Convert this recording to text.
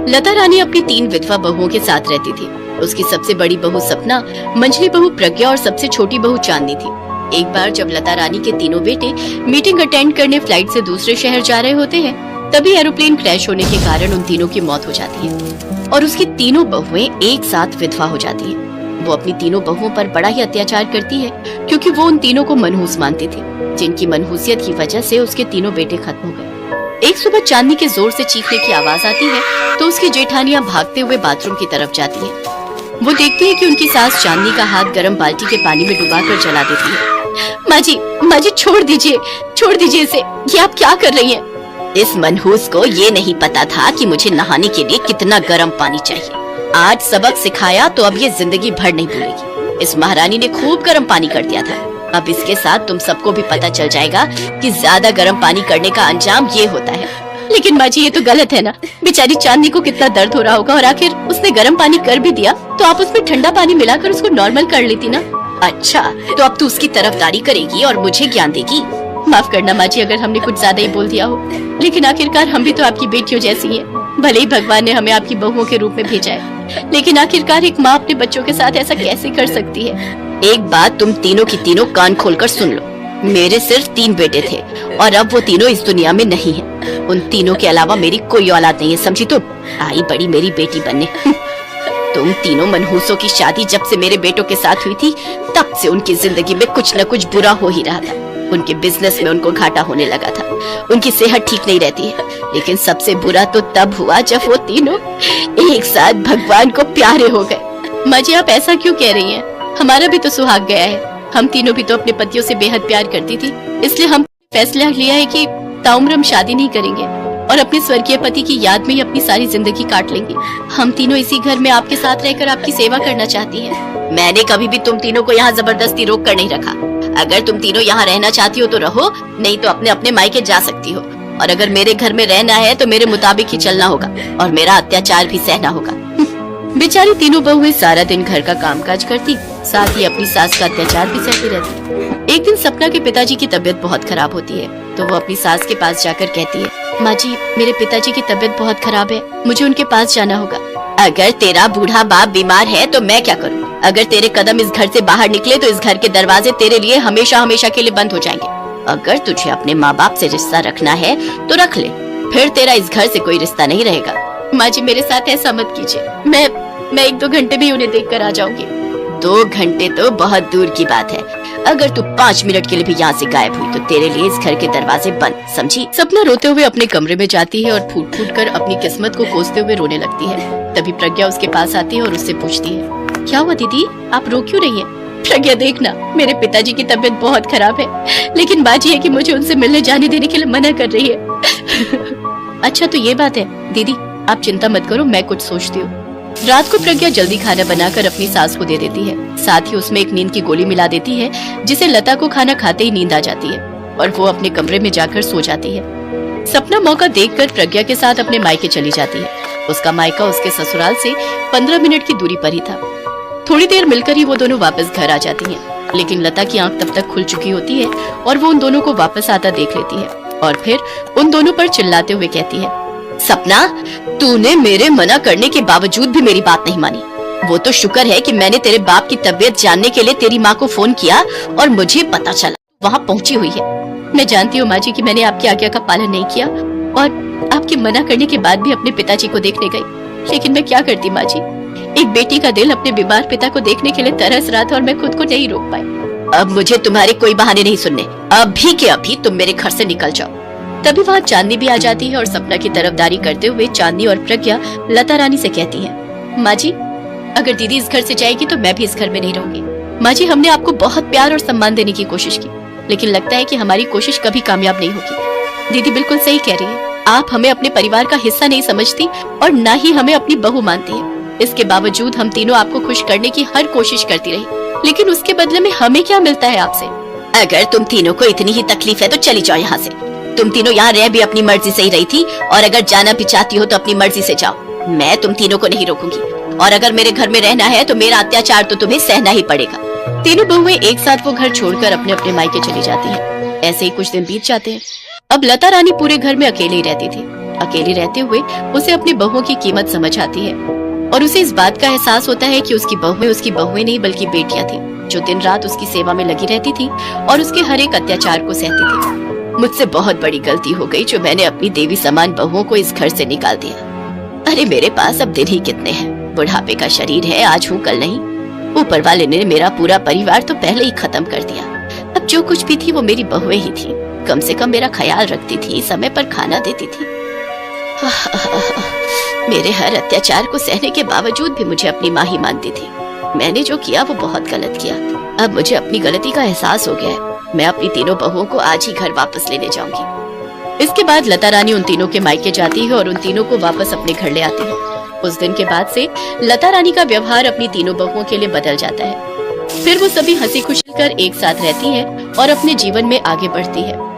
लता रानी अपनी 3 विधवा बहुओं के साथ रहती थी। उसकी सबसे बड़ी बहू सपना, मंझली बहू प्रज्ञा और सबसे छोटी बहू चांदनी थी। एक बार जब लता रानी के तीनों बेटे मीटिंग अटेंड करने फ्लाइट से दूसरे शहर जा रहे होते हैं, तभी एरोप्लेन क्रैश होने के कारण उन तीनों की मौत हो जाती है और उसकी तीनों बहुएं एक साथ विधवा हो जाती हैं। वो अपनी तीनों बहुओं पर बड़ा ही अत्याचार करती है क्योंकि वो उन तीनों को मनहूस मानती थी, जिनकी मनहूसियत की वजह से उसके तीनों बेटे खत्म हो गए। एक सुबह चांदनी के जोर से चीखने की आवाज आती है तो उसकी जेठानियां भागते हुए बाथरूम की तरफ जाती हैं। वो देखती है कि उनकी सास चांदनी का हाथ गर्म बाल्टी के पानी में डुबाकर जला देती है। माँ जी छोड़ दीजिए इसे, ये आप क्या कर रही हैं? इस मनहूस को ये नहीं पता था कि मुझे नहाने के लिए कितना गर्म पानी चाहिए। आज सबक सिखाया तो अब ये जिंदगी भर नहीं भूलेगी। इस महारानी ने खूब गर्म पानी कर दिया था। अब इसके साथ तुम सबको भी पता चल जाएगा कि ज्यादा गर्म पानी करने का अंजाम ये होता है। लेकिन माँ जी ये तो गलत है ना, बेचारी चांदनी को कितना दर्द हो रहा होगा और आखिर उसने गर्म पानी कर भी दिया तो आप उसमें ठंडा पानी मिलाकर उसको नॉर्मल कर लेती ना। अच्छा, तो अब तू उसकी तरफदारी करेगी और मुझे ज्ञान देगी? माफ करना माँ जी अगर हमने कुछ ज्यादा ही बोल दिया हो, लेकिन आखिरकार हम भी तो आपकी बेटियों जैसी हैं। भले ही भगवान ने हमें आपकी बहुओं के रूप में भेजा है, लेकिन आखिरकार एक माँ अपने बच्चों के साथ ऐसा कैसे कर सकती है? एक बात तुम तीनों की तीनों कान खोलकर सुन लो। मेरे सिर्फ 3 बेटे थे और अब वो तीनों इस दुनिया में नहीं हैं। उन तीनों के अलावा मेरी कोई औलाद नहीं है, समझी तुम? आई बड़ी मेरी बेटी बनने। तुम तीनों मनहूसों की शादी जब से मेरे बेटों के साथ हुई थी, तब से उनकी जिंदगी में कुछ न कुछ बुरा हो ही रहा था। उनके बिजनेस में उनको घाटा होने लगा था, उनकी सेहत ठीक नहीं रहती है। लेकिन सबसे बुरा तो तब हुआ जब वो तीनों एक साथ भगवान को प्यारे हो गए। माँ जी आप ऐसा क्यों कह रही हैं? हमारा भी तो सुहाग गया है। हम तीनों भी तो अपने पतियों से बेहद प्यार करती थी, इसलिए हम फैसला लिया है कि ताउम्र हम शादी नहीं करेंगे और अपने स्वर्गीय पति की याद में ही अपनी सारी जिंदगी काट लेंगे। हम तीनों इसी घर में आपके साथ रहकर आपकी सेवा करना चाहती हैं। मैंने कभी भी तुम तीनों को यहाँ जबरदस्ती रोक कर नहीं रखा। अगर तुम तीनों यहाँ रहना चाहती हो तो रहो, नहीं तो अपने अपने मायके जा सकती हो। और अगर मेरे घर में रहना है तो मेरे मुताबिक ही चलना होगा और मेरा अत्याचार भी सहना होगा। बेचारी तीनों बहुएं सारा दिन घर का कामकाज करती, साथ ही अपनी सास का अत्याचार भी सहती रहती। एक दिन सपना के पिताजी की तबीयत बहुत खराब होती है तो वो अपनी सास के पास जाकर कहती है, माँ जी मेरे पिताजी की तबीयत बहुत खराब है, मुझे उनके पास जाना होगा। अगर तेरा बूढ़ा बाप बीमार है तो मैं क्या करूँ? अगर तेरे कदम इस घर से बाहर निकले तो इस घर के दरवाजे तेरे लिए हमेशा हमेशा के लिए बंद हो जाएंगे। अगर तुझे अपने माँ बाप से रिश्ता रखना है तो रख ले, फिर तेरा इस घर से कोई रिश्ता नहीं रहेगा। माँ जी मेरे साथ ऐसा मत कीजिए, मैं 1-2 घंटे भी उन्हें देख कर आ जाऊंगी। 2 घंटे तो बहुत दूर की बात है। अगर तू 5 मिनट के लिए भी यहाँ से गायब हुई तो तेरे लिए इस घर के दरवाजे बंद, समझी? सपना रोते हुए अपने कमरे में जाती है और फूट फूट कर अपनी किस्मत को कोसते हुए रोने लगती है। तभी प्रज्ञा उसके पास आती है और उससे पूछती है, क्या हुआ दीदी, आप रो क्यों रही हैं? प्रज्ञा देखना, मेरे पिताजी की तबीयत बहुत खराब है, लेकिन बात ये है कि मुझे उनसे मिलने जाने देने के लिए मना कर रही है। अच्छा तो ये बात है दीदी, आप चिंता मत करो, मैं कुछ सोचती हूँ। रात को प्रज्ञा जल्दी खाना बनाकर अपनी सास को दे देती है, साथ ही उसमें एक नींद की गोली मिला देती है, जिसे लता को खाना खाते ही नींद आ जाती है और वो अपने कमरे में जाकर सो जाती है। सपना मौका देखकर प्रज्ञा के साथ अपने मायके चली जाती है। उसका मायका उसके ससुराल से 15 मिनट की दूरी पर ही था। थोड़ी देर मिलकर ही वो दोनों वापस घर आ जाती हैं, लेकिन लता की आंख तब तक खुल चुकी होती है और वो उन दोनों को वापस आता देख लेती है और फिर उन दोनों पर चिल्लाते हुए कहती है, सपना तूने मेरे मना करने के बावजूद भी मेरी बात नहीं मानी। वो तो शुक्र है कि मैंने तेरे बाप की तबीयत जानने के लिए तेरी माँ को फोन किया और मुझे पता चला वहाँ पहुँची हुई है। मैं जानती हूँ माँ जी कि मैंने आपकी आज्ञा का पालन नहीं किया और आपके मना करने के बाद भी अपने पिताजी को देखने गई, लेकिन मैं क्या करती माँ जी, एक बेटी का दिल अपने बीमार पिता को देखने के लिए तरस रहा था और मैं खुद को नहीं रोक पाई। अब मुझे तुम्हारे कोई बहाने नहीं सुनने, अभी के अभी तुम मेरे घर से निकल जाओ। तभी वहाँ चांदनी भी आ जाती है और सपना की तरफदारी करते हुए चांदनी और प्रज्ञा लता रानी से कहती है, माँ जी अगर दीदी इस घर से जाएगी तो मैं भी इस घर में नहीं रहूंगी। माँ जी हमने आपको बहुत प्यार और सम्मान देने की कोशिश की, लेकिन लगता है कि हमारी कोशिश कभी कामयाब नहीं होगी। दीदी बिल्कुल सही कह रही है, आप हमें अपने परिवार का हिस्सा नहीं समझती और न ही हमें अपनी बहू मानती है। इसके बावजूद हम तीनों आपको खुश करने की हर कोशिश करती रही, लेकिन उसके बदले में हमें क्या मिलता है आपसे? अगर तुम तीनों को इतनी ही तकलीफ है तो चली जाओ यहाँ से। तुम तीनों यहाँ रह भी अपनी मर्जी से ही रही थी और अगर जाना भी चाहती हो तो अपनी मर्जी से जाओ, मैं तुम तीनों को नहीं रोकूंगी। और अगर मेरे घर में रहना है तो मेरा अत्याचार तो तुम्हें सहना ही पड़ेगा। तीनों बहुएं एक साथ वो घर छोड़कर अपने अपने मायके चली जाती हैं। ऐसे ही कुछ दिन बीत जाते हैं। अब लता रानी पूरे घर में अकेले ही रहती थी। अकेले रहते हुए उसे अपनी बहुओं की कीमत समझ आती है और उसे इस बात का एहसास होता है कि उसकी बहुएं नहीं बल्कि बेटियां थी, जो दिन रात उसकी सेवा में लगी रहती थी और उसके हर एक अत्याचार को सहती थी। मुझसे बहुत बड़ी गलती हो गई जो मैंने अपनी देवी समान बहुओं को इस घर से निकाल दिया। अरे मेरे पास अब दिन ही कितने हैं, बुढ़ापे का शरीर है, आज हूँ कल नहीं। ऊपर वाले ने मेरा पूरा परिवार तो पहले ही खत्म कर दिया। अब जो कुछ भी थी वो मेरी बहुएं ही थी। कम से कम मेरा ख्याल रखती थी, समय पर खाना देती थी। मेरे हर अत्याचार को सहने के बावजूद भी मुझे अपनी माँ ही मानती थी। मैंने जो किया वो बहुत गलत किया। अब मुझे अपनी गलती का एहसास हो गया है। मैं अपनी तीनों बहुओं को आज ही घर वापस लेने जाऊंगी। इसके बाद लता रानी उन तीनों के मायके जाती है और उन तीनों को वापस अपने घर ले आती है। उस दिन के बाद से लता रानी का व्यवहार अपनी तीनों बहुओं के लिए बदल जाता है। फिर वो सभी हंसी खुशी कर एक साथ रहती हैं और अपने जीवन में आगे बढ़ती है।